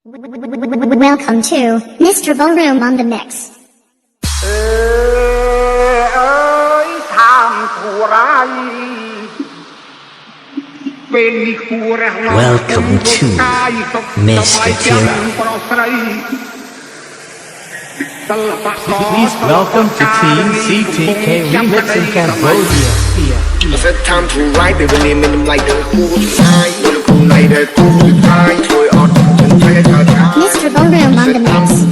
Welcome to Mr. Ballroom on the Mix. Welcome to Mr. Tira. Please welcome to Team CTK Remix in Cambodia. It's a time to ride, baby, name in them like the cool time. Wanna cool night, that cool time. Toy art, Mr. Ballroom on the Mix.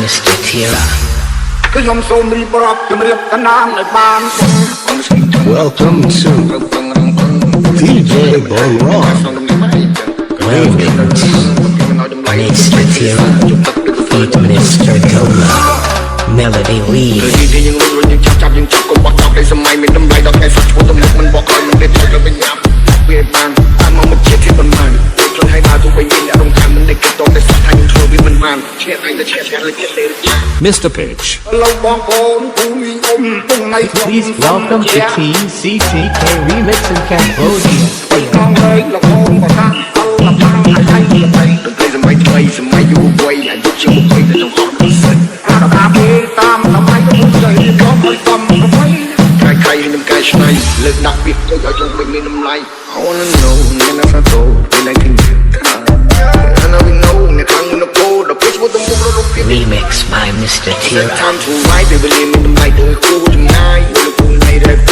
Mr. Tira. Welcome to DJ Ballroom. Welcome to Mr. Tira. Feat Mr. Gola. Melody Lee. Mr. Pitch. Please welcome to Team CTK Remix in Cambodia. I wanna know, and that's not told, and I can Remix by Mr. Tira. time to ride, baby, name in them like the cool tonight. Wanna cool night, that